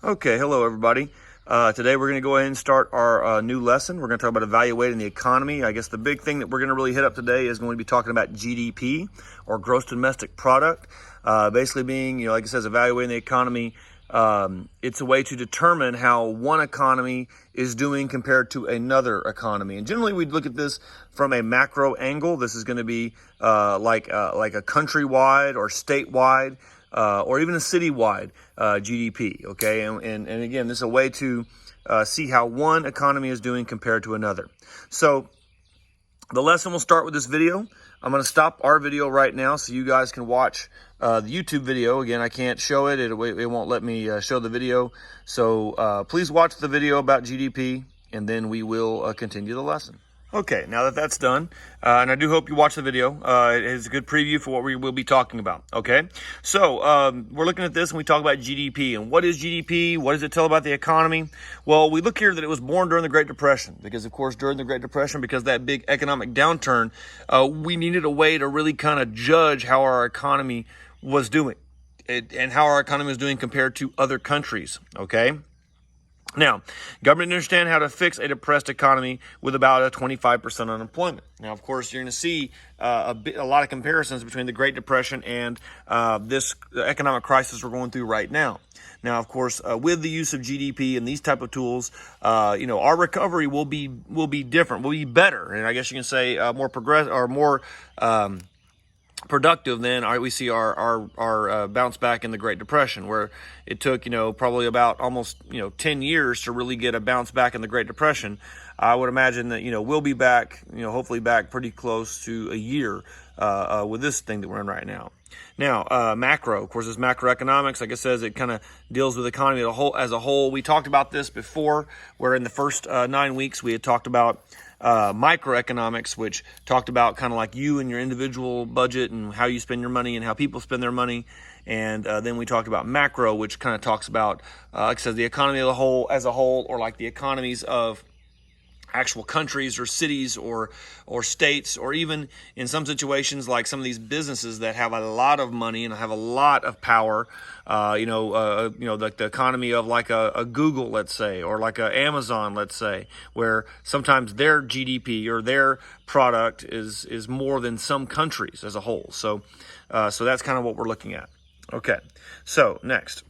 Okay, hello everybody. Today we're going to go ahead and start our new lesson. We're going to talk about evaluating the economy. I guess the big thing that we're going to really hit up today is going to be talking about GDP, or gross domestic product. Basically being, like it says, evaluating the economy. It's a way to determine how one economy is doing compared to another economy. And generally we'd look at this from a macro angle. This is going to be like a countrywide or statewide or even a citywide GDP, okay? And again, this is a way to see how one economy is doing compared to another. So the lesson will start with this video. I'm going to stop our video right now so you guys can watch the YouTube video. Again, I can't show it. It won't let me show the video. So please watch the video about GDP, and then we will continue the lesson. Okay, now that that's done, and I do hope you watch the video. It is a good preview for what we will be talking about, okay? So we're looking at this and we talk about GDP. And what is GDP? What does it tell about the economy? Well, we look here that it was born during the Great Depression because, of course, during the Great Depression, because that big economic downturn, we needed a way to really kind of judge how our economy was doing and how our economy was doing compared to other countries, okay? Now, government understand how to fix a depressed economy with about a 25% unemployment. Now, of course, you're going to see a lot of comparisons between the Great Depression and this economic crisis we're going through right now. Now, of course, with the use of GDP and these type of tools, our recovery will be different, will be better, and I guess you can say more progressive or more productive than we see our bounce back in the Great Depression, where it took probably about almost 10 years to really get a bounce back in the Great Depression. I would imagine that we'll be back, hopefully back pretty close to a year with this thing that we're in right now. Now, macro, of course, is macroeconomics. Like it says, it kind of deals with the economy as a whole. We talked about this before, where in the first 9 weeks we had talked about microeconomics, which talked about kind of like you and your individual budget and how you spend your money and how people spend their money. And then we talked about macro, which kind of talks about, like I said, the economy as a whole, or like the economies of actual countries or cities or states, or even in some situations like some of these businesses that have a lot of money and have a lot of power, like the economy of like a Google, let's say, or like a Amazon, let's say, where sometimes their GDP or their product is more than some countries as a whole. So that's kind of what we're looking at. Okay, so next.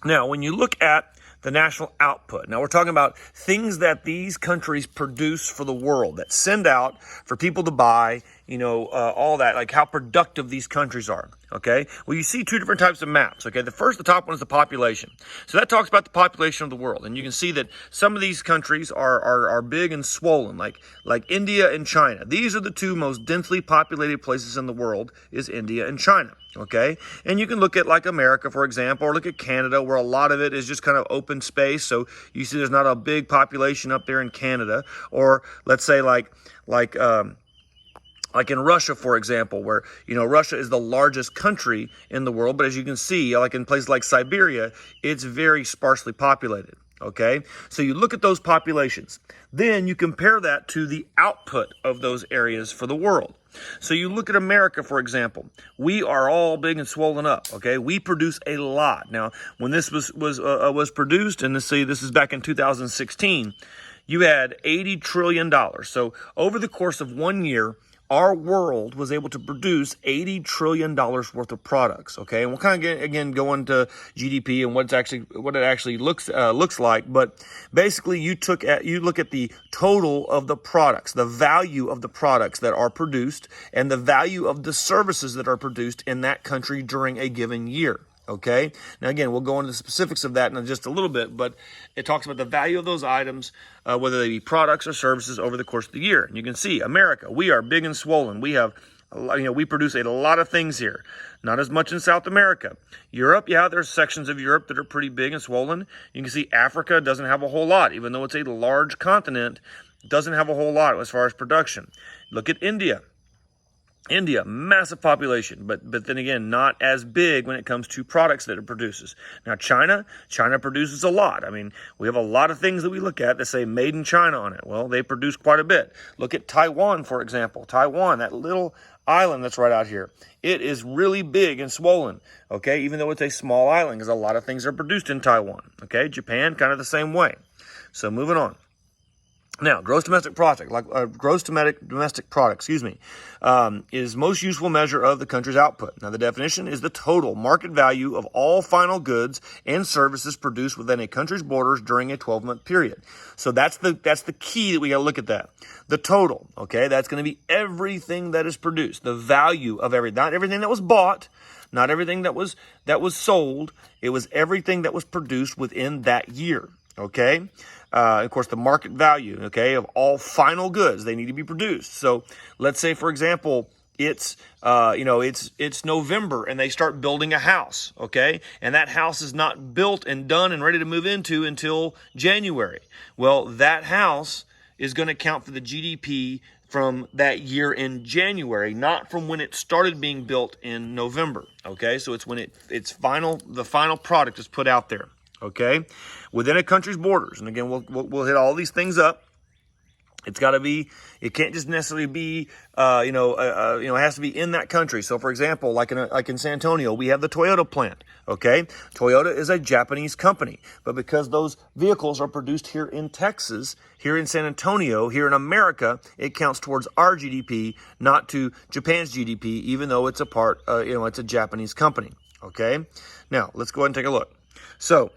Now, when you look at the national output. Now, we're talking about things that these countries produce for the world, that send out for people to buy, all that, like how productive these countries are, okay? Well, you see two different types of maps, okay? The top one is the population. So that talks about the population of the world. And you can see that some of these countries are big and swollen, like India and China. These are the two most densely populated places in the world, is India and China. Okay, and you can look at like America, for example, or look at Canada, where a lot of it is just kind of open space. So you see there's not a big population up there in Canada. Or let's say like in Russia, for example, where, Russia is the largest country in the world. But as you can see, like in places like Siberia, it's very sparsely populated. Okay, so you look at those populations. Then you compare that to the output of those areas for the world. So you look at America, for example. We are all big and swollen up. Okay, we produce a lot. Now, when this was produced, and this is back in 2016, you had $80 trillion. So over the course of 1 year, our world was able to produce $80 trillion worth of products. Okay, and we'll kind of go into GDP and what it actually looks like. But basically, you look at the total of the products, the value of the products that are produced, and the value of the services that are produced in that country during a given year. Okay. Now, again, we'll go into the specifics of that in just a little bit, but it talks about the value of those items, whether they be products or services over the course of the year. And you can see America, we are big and swollen. We have, we produce a lot of things here. Not as much in South America. Europe, yeah, there's sections of Europe that are pretty big and swollen. You can see Africa doesn't have a whole lot, even though it's a large continent, doesn't have a whole lot as far as production. Look at India. India, massive population, but then again, not as big when it comes to products that it produces. Now, China produces a lot. I mean, we have a lot of things that we look at that say made in China on it. Well, they produce quite a bit. Look at Taiwan, for example. Taiwan, that little island that's right out here. It is really big and swollen, okay, even though it's a small island, because a lot of things are produced in Taiwan, okay? Japan, kind of the same way. So moving on. Now, gross domestic product, is most useful measure of the country's output. Now, the definition is the total market value of all final goods and services produced within a country's borders during a 12-month period. So that's the key that we got to look at that. The total, okay, that's going to be everything that is produced, the value of not everything that was bought, not everything that was sold. It was everything that was produced within that year, okay? Of course, the market value, okay, of all final goods, they need to be produced. So let's say, for example, it's November and they start building a house, okay, and that house is not built and done and ready to move into until January. Well, that house is going to count for the GDP from that year in January, not from when it started being built in November, okay? So it's when the final product is put out there. Okay, within a country's borders, and again, we'll hit all these things up. It's got to be. It can't just necessarily be. It has to be in that country. So, for example, like in San Antonio, we have the Toyota plant. Okay, Toyota is a Japanese company, but because those vehicles are produced here in Texas, here in San Antonio, here in America, it counts towards our GDP, not to Japan's GDP, even though it's it's a Japanese company. Okay, now let's go ahead and take a look. So,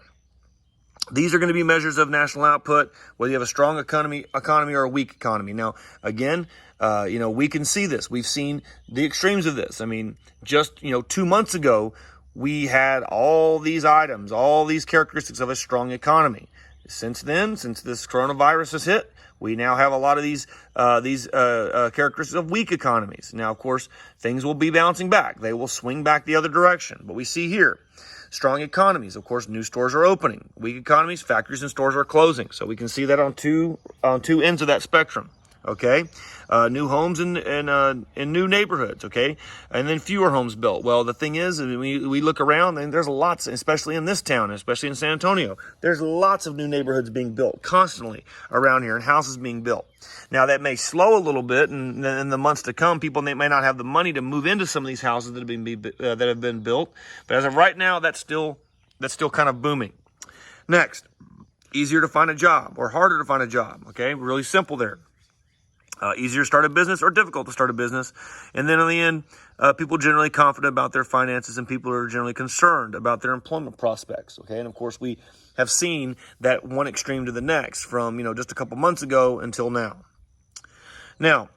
these are going to be measures of national output, whether you have a strong economy or a weak economy. Now, again, we can see this. We've seen the extremes of this. I mean, just, 2 months ago, we had all these items, all these characteristics of a strong economy. Since then, since this coronavirus has hit, we now have a lot of these characteristics of weak economies. Now, of course, things will be bouncing back. They will swing back the other direction. But we see here, strong economies, of course, new stores are opening. Weak economies, factories and stores are closing. So we can see that on two ends of that spectrum. Okay, new homes in new neighborhoods. Okay, and then fewer homes built. Well, the thing is, we look around and there's lots, especially in this town, especially in San Antonio. There's lots of new neighborhoods being built constantly around here, and houses being built. Now that may slow a little bit, and in the months to come, people may not have the money to move into some of these houses that have been built. But as of right now, that's still kind of booming. Next, easier to find a job or harder to find a job. Okay, really simple there. Easier to start a business or difficult to start a business. And then in the end, people generally confident about their finances, and people are generally concerned about their employment prospects. Okay, and of course we have seen that one extreme to the next from just a couple months ago until now. Now,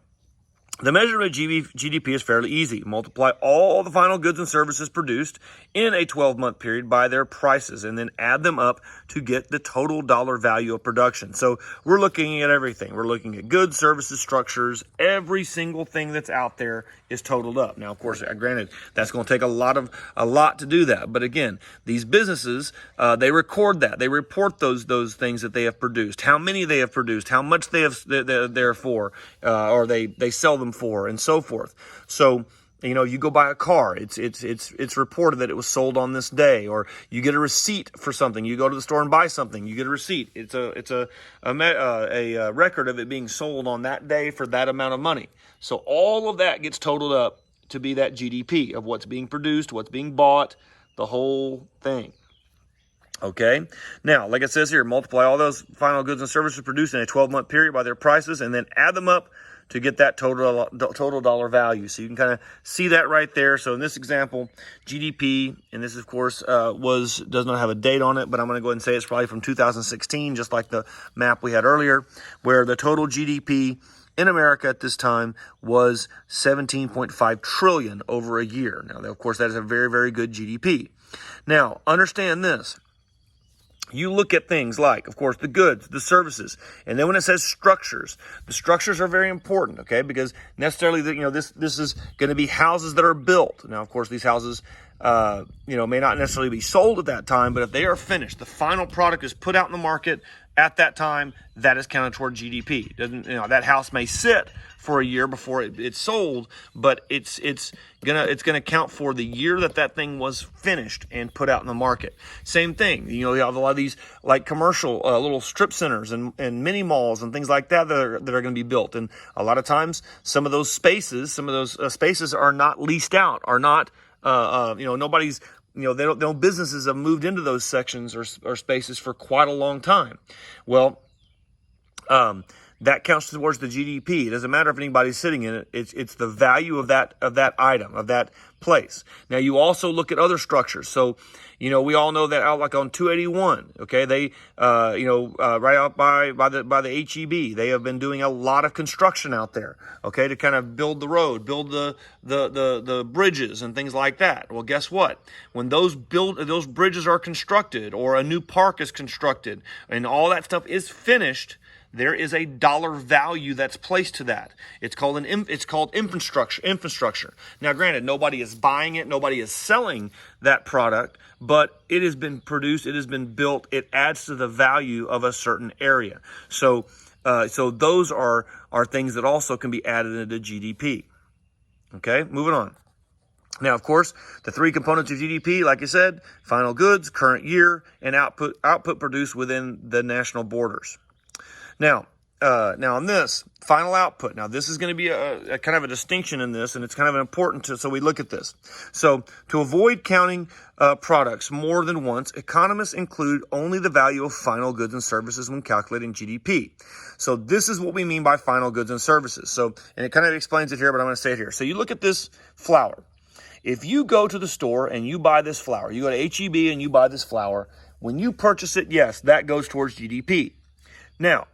the measurement of GDP is fairly easy. Multiply all the final goods and services produced in a 12-month period by their prices, and then add them up to get the total dollar value of production. So we're looking at everything. We're looking at goods, services, structures. Every single thing that's out there is totaled up. Now, of course, granted, that's going to take a lot to do that. But again, these businesses, they record that. They report those things that they have produced, how many they have produced, how much they're for, or they sell them for, and so forth. So, you go buy a car, it's reported that it was sold on this day, or you get a receipt for something. You go to the store and buy something, you get a receipt. It's a record of it being sold on that day for that amount of money. So all of that gets totaled up to be that GDP of what's being produced, what's being bought, the whole thing. Okay. Now, like it says here, multiply all those final goods and services produced in a 12-month period by their prices, and then add them up to get that total dollar value. So you can kind of see that right there. So in this example, GDP, and this of course does not have a date on it, but I'm going to go ahead and say it's probably from 2016, just like the map we had earlier, where the total GDP in America at this time was 17.5 trillion over a year. Now, of course, that is a very, very good GDP. Now, understand this. You look at things like, of course, the goods, the services, and then when it says structures, the structures are very important, okay? Because necessarily, this is going to be houses that are built. Now, of course, these houses may not necessarily be sold at that time, but if they are finished, the final product is put out in the market at that time, that is counted toward GDP. Doesn't, that house may sit for a year before it's sold, but it's gonna count for the year that thing was finished and put out in the market. Same thing, you have a lot of these like commercial little strip centers and mini malls and things like that that are going to be built, and a lot of times some of those spaces are not leased out, are not nobody's. Businesses have moved into those sections or spaces for quite a long time. Well, that counts towards the GDP. It doesn't matter if anybody's sitting in it. It's the value of that item, of that place. Now, you also look at other structures. So, we all know that out like on 281, okay, they, right out by the HEB, they have been doing a lot of construction out there, okay, to kind of build the road, build the bridges and things like that. Well, guess what? When those bridges are constructed, or a new park is constructed, and all that stuff is finished, there is a dollar value that's placed to that. It's called infrastructure. Now, granted, nobody is buying it, nobody is selling that product, but it has been produced, it has been built, it adds to the value of a certain area. So those are things that also can be added into GDP. Okay, moving on. Now, of course, the three components of GDP, like I said, final goods, current year, and output produced within the national borders. Now on this final output, now this is going to be a kind of a distinction in this, and it's kind of important so we look at this. So to avoid counting products more than once, economists include only the value of final goods and services when calculating GDP. So this is what we mean by final goods and services. So, and it kind of explains it here, but I'm going to say it here. So you look at this flour. If you go to the store and you buy this flour, you go to HEB and you buy this flour, when you purchase it, yes, that goes towards GDP. Now,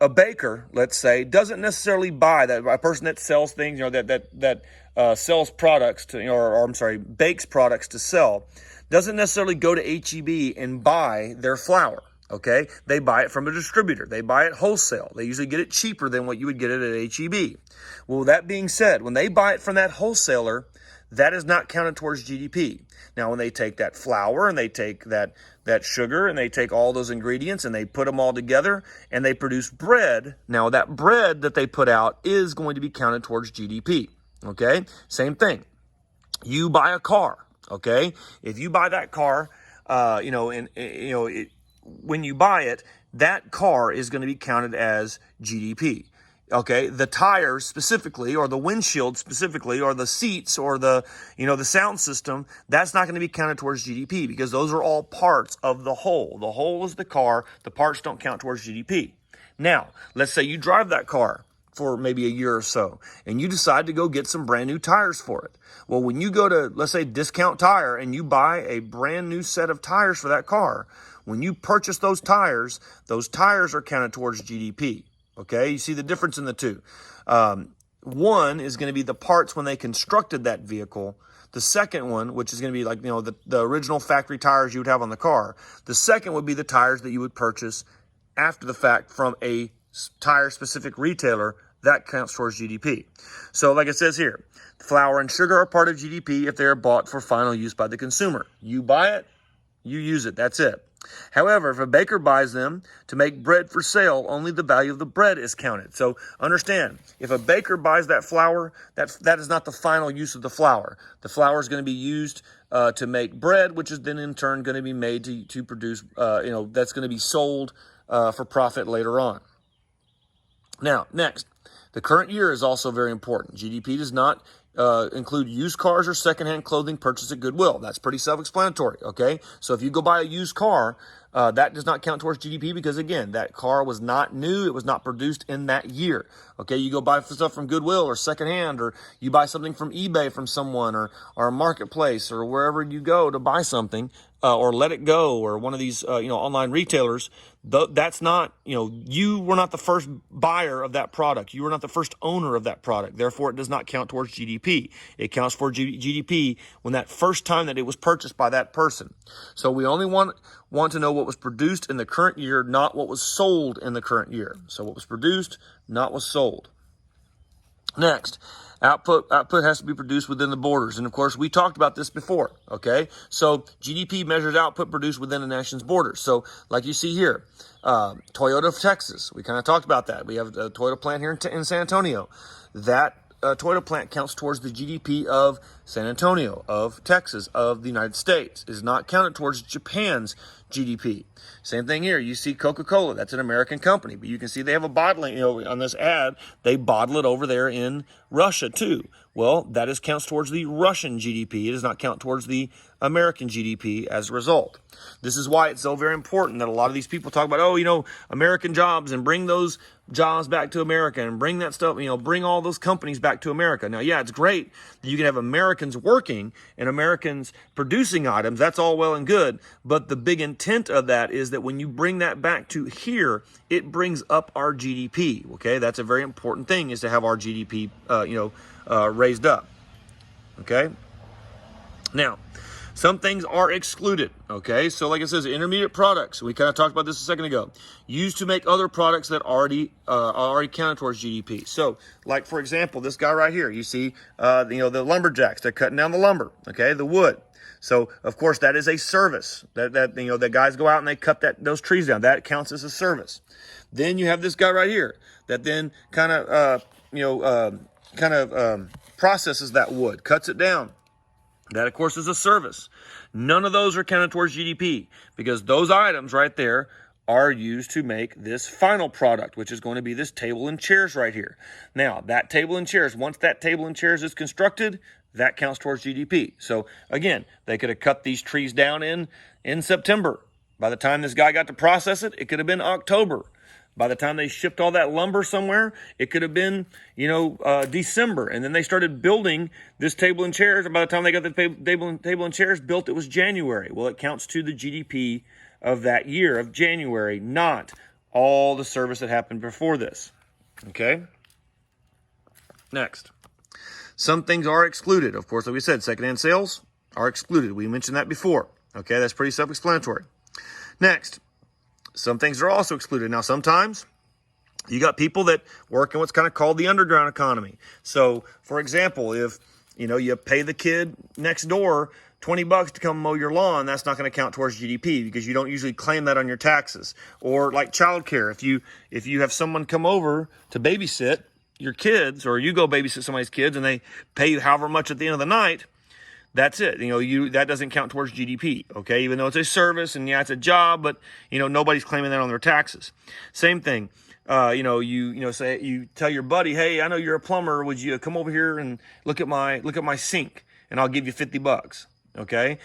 a baker, let's say, doesn't necessarily buy that. A person that sells things, that sells products to, bakes products to sell, doesn't necessarily go to HEB and buy their flour. Okay, they buy it from a distributor. They buy it wholesale. They usually get it cheaper than what you would get it at HEB. Well, that being said, when they buy it from that wholesaler, that is not counted towards GDP. Now, when they take that flour and they take that sugar and they take all those ingredients and they put them all together and they produce bread, now that bread that they put out is going to be counted towards GDP. Okay, same thing. You buy a car. Okay, if you buy that car, when you buy it, that car is going to be counted as GDP. Okay, the tires specifically, or the windshield specifically, or the seats, or the sound system, that's not going to be counted towards GDP, because those are all parts of the whole. The whole is the car. The parts don't count towards GDP. Now, let's say you drive that car for maybe a year or so, and you decide to go get some brand new tires for it. Well, when you go to, let's say, Discount Tire, and you buy a brand new set of tires for that car, when you purchase those tires are counted towards GDP. Okay, you see the difference in the two. One is going to be the parts when they constructed that vehicle. The second one, which is going to be like, the original factory tires you would have on the car. The second would be the tires that you would purchase after the fact from a tire-specific retailer. That counts towards GDP. So like it says here, flour and sugar are part of GDP if they are bought for final use by the consumer. You buy it, you use it, that's it. However, if a baker buys them to make bread for sale, only the value of the bread is counted. So understand, if a baker buys that flour, that is not the final use of the flour. The flour is going to be used to make bread, which is then in turn going to be made to produce, that's going to be sold for profit later on. Now, next, the current year is also very important. GDP does not include used cars or secondhand clothing purchased at Goodwill. That's pretty self-explanatory, okay? So if you go buy a used car, that does not count towards GDP because, again, that car was not new. It was not produced in that year, okay? You go buy stuff from Goodwill or secondhand, or you buy something from eBay from someone, or a marketplace, or wherever you go to buy something, or Let It Go, or one of these, online retailers. That's not, you were not the first buyer of that product. You were not the first owner of that product. Therefore, it does not count towards GDP. It counts for GDP when that first time that it was purchased by that person. So we only want to know what was produced in the current year, not what was sold in the current year. So what was produced, not what was sold. Next, output has to be produced within the borders. And of course, we talked about this before, okay? So GDP measures output produced within a nation's borders. So like you see here, Toyota of Texas, we kind of talked about that. We have a Toyota plant here in San Antonio. That Toyota plant counts towards the GDP of San Antonio, of Texas, of the United States. It is not counted towards Japan's GDP. Same thing here. You see Coca-Cola. That's an American company, but you can see they have a bottling, on this ad, they bottle it over there in Russia too. Well, that counts towards the Russian GDP. It does not count towards the American GDP as a result. This is why it's so very important that a lot of these people talk about, American jobs and bring those jobs back to America and bring that stuff, bring all those companies back to America. Now, yeah, it's great that you can have Americans working and Americans producing items. That's all well and good. But the big intent of that is that when you bring that back to here, it brings up our GDP. Okay, that's a very important thing, is to have our GDP, raised up. Okay. Now, some things are excluded, okay? So like it says, intermediate products, we kind of talked about this a second ago, used to make other products that already counted towards GDP. So, like for example, this guy right here, you see, the lumberjacks, they're cutting down the lumber, okay, the wood. So, of course, that is a service. The guys go out and they cut those trees down. That counts as a service. Then you have this guy right here that then kind of, processes that wood, cuts it down. That, of course, is a service. None of those are counted towards GDP because those items right there are used to make this final product, which is going to be this table and chairs right here. Now, that table and chairs, once that table and chairs is constructed, that counts towards GDP. So, again, they could have cut these trees down in September. By the time this guy got to process it, it could have been October. By the time they shipped all that lumber somewhere, it could have been, December. And then they started building this table and chairs. And by the time they got the table and chairs built, it was January. Well, it counts to the GDP of that year of January, not all the service that happened before this. Okay? Next. Some things are excluded. Of course, like we said, secondhand sales are excluded. We mentioned that before. Okay, that's pretty self-explanatory. Next. Some things are also excluded. Now, sometimes you got people that work in what's kind of called the underground economy. So, for example, if, you pay the kid next door $20 to come mow your lawn, that's not going to count towards GDP because you don't usually claim that on your taxes. Or like childcare, if you have someone come over to babysit your kids, or you go babysit somebody's kids and they pay you however much at the end of the night, that's it. That doesn't count towards GDP, okay? Even though it's a service and yeah, it's a job, but nobody's claiming that on their taxes. Same thing. You tell your buddy, hey, I know you're a plumber. Would you come over here and look at my sink, and I'll give you $50. Okay?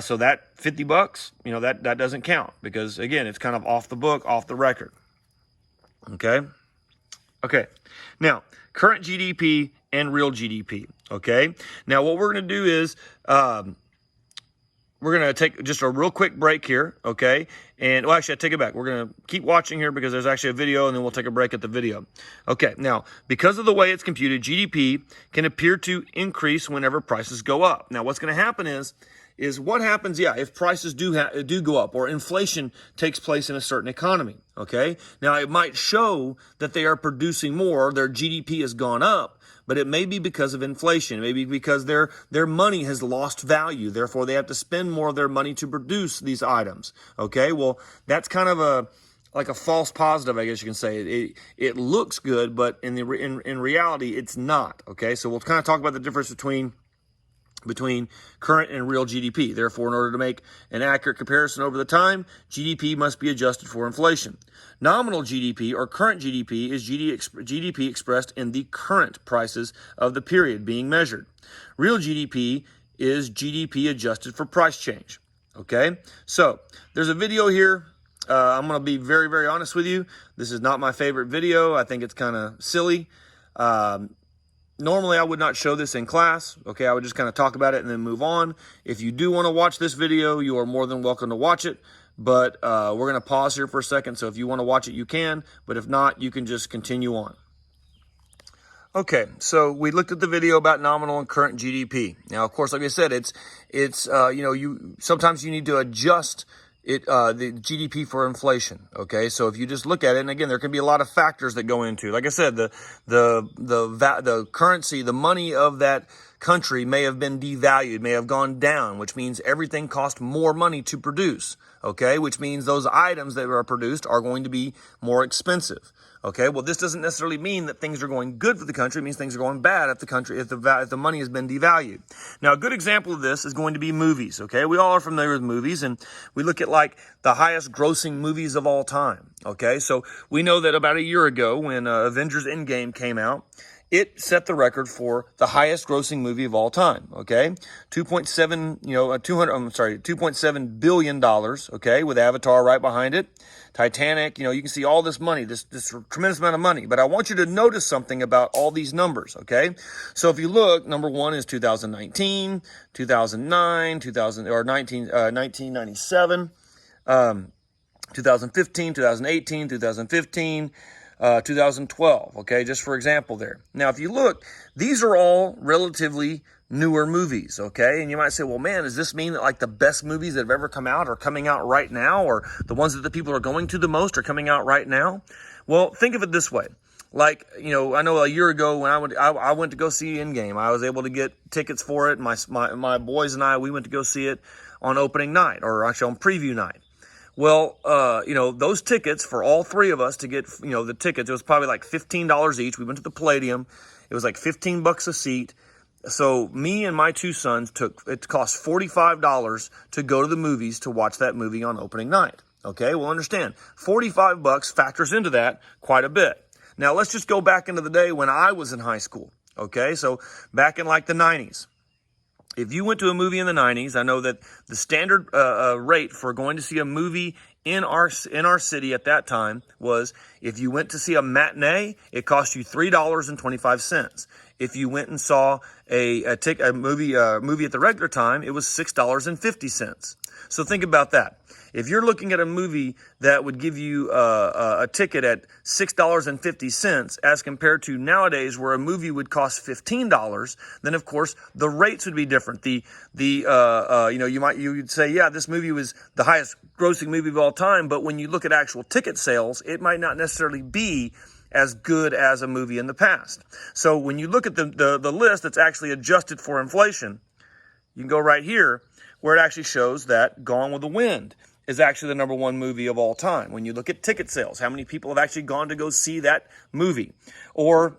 So that $50, that doesn't count because again, it's kind of off the book, off the record. Okay? Okay. Now, current GDP and real GDP. Okay. Now, what we're going to do is we're going to take just a real quick break here. Okay. And well, actually, I take it back. We're going to keep watching here because there's actually a video, and then we'll take a break at the video. Okay. Now, because of the way it's computed, GDP can appear to increase whenever prices go up. Now, what's going to happen is what happens, if prices do go up or inflation takes place in a certain economy, okay? Now, it might show that they are producing more, their GDP has gone up, but it may be because of inflation, maybe because their money has lost value, therefore they have to spend more of their money to produce these items, okay? Well, that's kind of like a false positive, I guess you can say. It looks good, but in reality, it's not, okay? So we'll kind of talk about the difference between current and real GDP. Therefore, in order to make an accurate comparison over the time, GDP must be adjusted for inflation. Nominal GDP or current GDP is GDP expressed in the current prices of the period being measured. Real GDP is GDP adjusted for price change. Okay, so there's a video here. I'm going to be very, very honest with you. This is not my favorite video. I think it's kind of silly. Normally, I would not show this in class, okay? I would just kind of talk about it and then move on. If you do want to watch this video, you are more than welcome to watch it, but we're going to pause here for a second, so if you want to watch it, you can, but if not, you can just continue on. Okay, so we looked at the video about nominal and current GDP. Now, of course, like I said, it's sometimes you need to adjust the GDP for inflation. Okay, so if you just look at it, and again, there can be a lot of factors that go into. Like I said, the currency, the money of that country may have been devalued, may have gone down, which means everything cost more money to produce. Okay, which means those items that are produced are going to be more expensive. Okay, well, this doesn't necessarily mean that things are going good for the country. It means things are going bad if the money has been devalued. Now, a good example of this is going to be movies. Okay, we all are familiar with movies, and we look at like the highest grossing movies of all time. Okay, so we know that about a year ago when Avengers Endgame came out, it set the record for the highest grossing movie of all time. Okay, $2.7 billion. Okay, with Avatar right behind it. Titanic, you can see all this money, this tremendous amount of money. But I want you to notice something about all these numbers, okay? So if you look, number one is 2019, 2009, 1997, 2015, 2018, 2015, 2012, okay? Just for example there. Now, if you look, these are all relatively newer movies, okay? And you might say, well, man, does this mean that like the best movies that have ever come out are coming out right now, or the ones that the people are going to the most are coming out right now? Well, think of it this way. Like, I know a year ago when I went to go see Endgame, I was able to get tickets for it. My boys and I, we went to go see it on opening night, or actually on preview night. Well, those tickets for all three of us to get, the tickets, it was probably like $15 each. We went to the Palladium. It was like $15 a seat. So me and my two sons it cost $45 to go to the movies to watch that movie on opening night. Okay, well, understand, $45 factors into that quite a bit. Now, let's just go back into the day when I was in high school. Okay, so back in like the 90s. If you went to a movie in the 90s, I know that the standard rate for going to see a movie in our city at that time was, if you went to see a matinee, it cost you $3.25. If you went and saw a movie at the regular time, it was $6.50. So think about that. If you're looking at a movie that would give you a ticket at $6.50 as compared to nowadays where a movie would cost $15, then of course the rates would be different. You'd say, yeah, this movie was the highest grossing movie of all time, but when you look at actual ticket sales, it might not necessarily be as good as a movie in the past. So when you look at the list that's actually adjusted for inflation, you can go right here where it actually shows that Gone with the Wind is actually the number one movie of all time. When you look at ticket sales, how many people have actually gone to go see that movie? Or,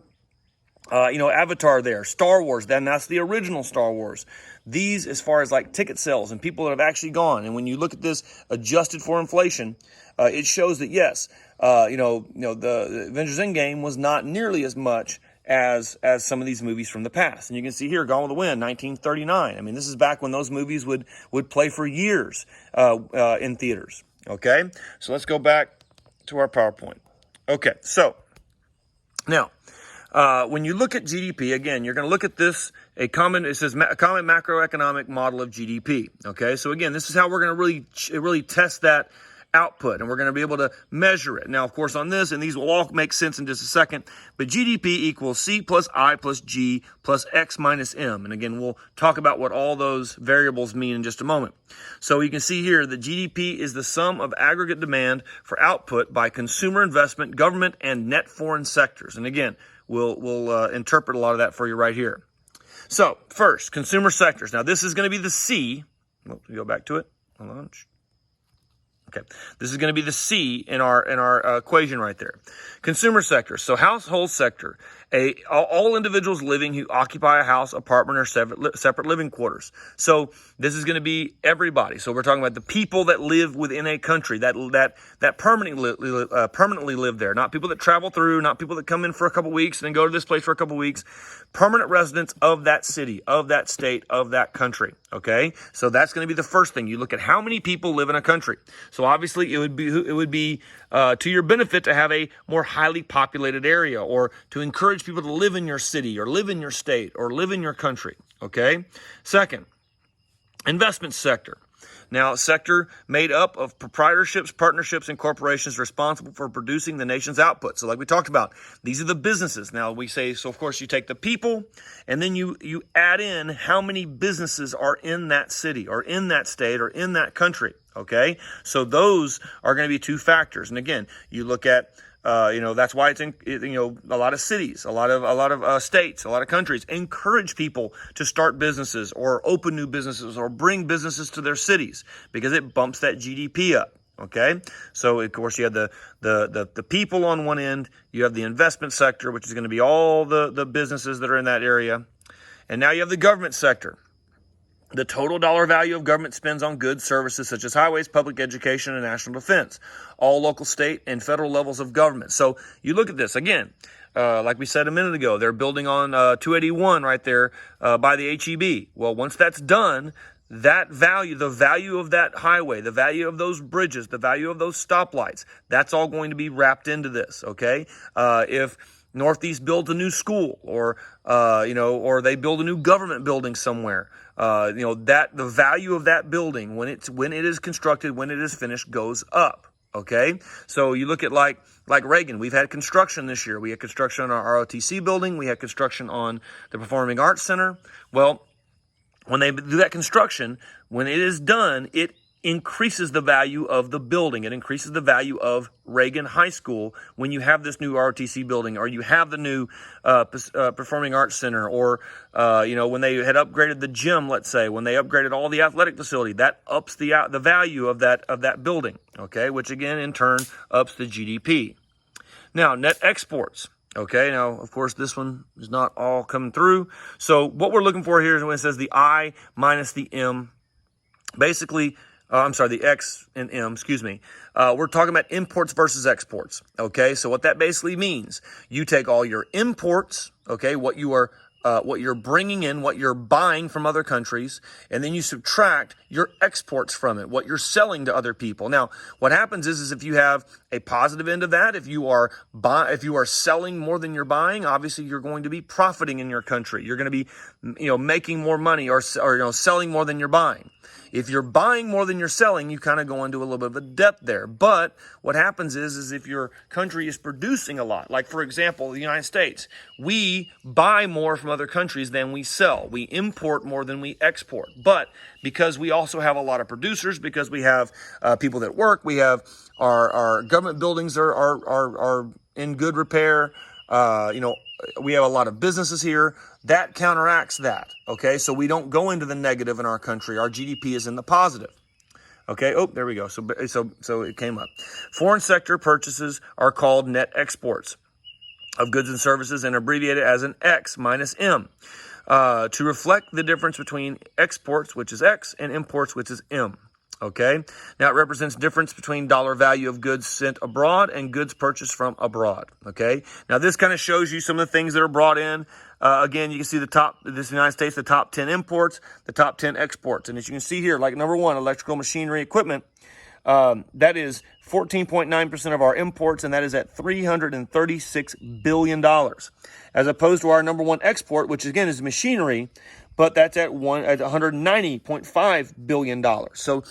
Avatar there, Star Wars, then that's the original Star Wars. These, as far as like ticket sales and people that have actually gone, and when you look at this adjusted for inflation, it shows that yes, the Avengers Endgame was not nearly as much as some of these movies from the past. And you can see here, Gone with the Wind, 1939. I mean, this is back when those movies would play for years in theaters. Okay, so let's go back to our PowerPoint. Okay, so now when you look at GDP, again, you're going to look at this. It says a common macroeconomic model of GDP. Okay, so again, this is how we're going to really test that output, and we're going to be able to measure it. Now, of course, on this, and these will all make sense in just a second, but GDP equals C plus I plus G plus X minus M. And again, we'll talk about what all those variables mean in just a moment. So you can see here that GDP is the sum of aggregate demand for output by consumer investment, government, and net foreign sectors. And again, we'll interpret a lot of that for you right here. So first, consumer sectors. Now, this is going to be the C. Go back to it. Hold on. Okay, this is going to be the C in our equation right there. Consumer sector, so household sector, all individuals living who occupy a house, apartment, or separate living quarters. So this is going to be everybody. So we're talking about the people that live within a country that permanently live there, not people that travel through, not people that come in for a couple weeks and then go to this place for a couple weeks. Permanent residents of that city, of that state, of that country. Okay, so that's going to be the first thing. You look at how many people live in a country. So obviously, it would be to your benefit to have a more highly populated area, or to encourage people to live in your city, or live in your state, or live in your country. Okay. Second, investment sector. Now, sector made up of proprietorships, partnerships, and corporations responsible for producing the nation's output. So like we talked about, these are the businesses. Now we say, so of course you take the people and then you add in how many businesses are in that city or in that state or in that country. Okay. So those are going to be two factors. And again, you look at that's why it's a lot of cities, a lot of states, a lot of countries encourage people to start businesses or open new businesses or bring businesses to their cities because it bumps that GDP up. Okay. So of course you have the people on one end, you have the investment sector, which is going to be all the businesses that are in that area. And now you have the government sector. The total dollar value of government spends on goods, services such as highways, public education, and national defense, all local, state, and federal levels of government. So you look at this again, like we said a minute ago, they're building on 281 right there by the HEB. Well, once that's done, that value, the value of that highway, the value of those bridges, the value of those stoplights, that's all going to be wrapped into this. Okay, if Northeast builds a new school, or they build a new government building somewhere, that the value of that building when it is constructed, when it is finished, goes up. Okay, so you look at like Reagan. We've had construction this year. We had construction on our ROTC building. We had construction on the Performing Arts Center. Well, when they do that construction, when it is done, it increases the value of the building. It increases the value of Reagan High School when you have this new ROTC building, or you have the new Performing Arts Center, or when they had upgraded the gym, let's say, when they upgraded all the athletic facility, that ups the value of that building. Okay, which again in turn ups the GDP. Now, net exports. Okay, now, of course, this one is not all coming through. So what we're looking for here is when it says the I minus the M, basically, the X and M, excuse me. We're talking about imports versus exports. Okay, so what that basically means, you take all your imports, okay, what you're bringing in, what you're buying from other countries, and then you subtract your exports from it, what you're selling to other people. Now, what happens is if you have a positive end of that, if you are selling more than you're buying, obviously you're going to be profiting in your country. You're going to be, making more money or selling more than you're buying. If you're buying more than you're selling, you kind of go into a little bit of a depth there. But what happens is if your country is producing a lot, like for example, the United States, we buy more from other countries than we sell. We import more than we export. But because we also have a lot of producers, because we have people that work, we have our government buildings are in good repair. We have a lot of businesses here. That counteracts that. Okay, so we don't go into the negative in our country. Our GDP is in the positive. Okay, there we go. So it came up. Foreign sector purchases are called net exports of goods and services and abbreviated as an X minus M to reflect the difference between exports, which is X, and imports, which is M. Okay, now it represents difference between dollar value of goods sent abroad and goods purchased from abroad. Okay, now this kind of shows you some of the things that are brought in. Again, you can see this United States, the top 10 imports, the top 10 exports. And as you can see here, like number one, electrical machinery equipment, that is 14.9% of our imports, and that is at $336 billion. As opposed to our number one export, which again is machinery, but that's at $190.5 billion. So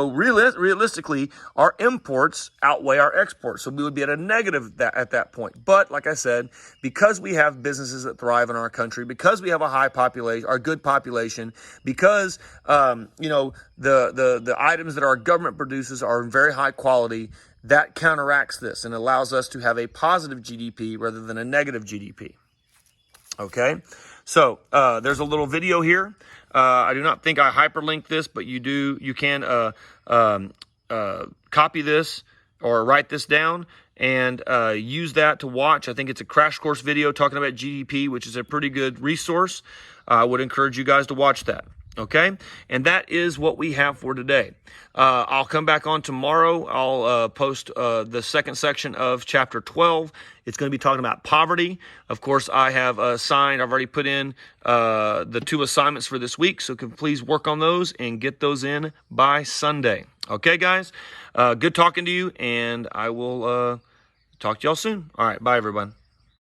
realistically, our imports outweigh our exports. So we would be at a negative at that point. But like I said, because we have businesses that thrive in our country, because we have a high population, our good population, because the items that our government produces are very high quality, that counteracts this and allows us to have a positive GDP rather than a negative GDP. Okay. So there's a little video here. I do not think I hyperlinked this, but you can copy this or write this down and use that to watch. I think it's a crash course video talking about GDP, which is a pretty good resource. I would encourage you guys to watch that. Okay, and that is what we have for today. I'll come back on tomorrow. I'll post the second section of chapter 12. It's going to be talking about poverty. Of course, I have I've already put in the 2 assignments for this week, so please work on those and get those in by Sunday. Okay, guys, good talking to you, and I will talk to y'all soon. All right, bye, everyone.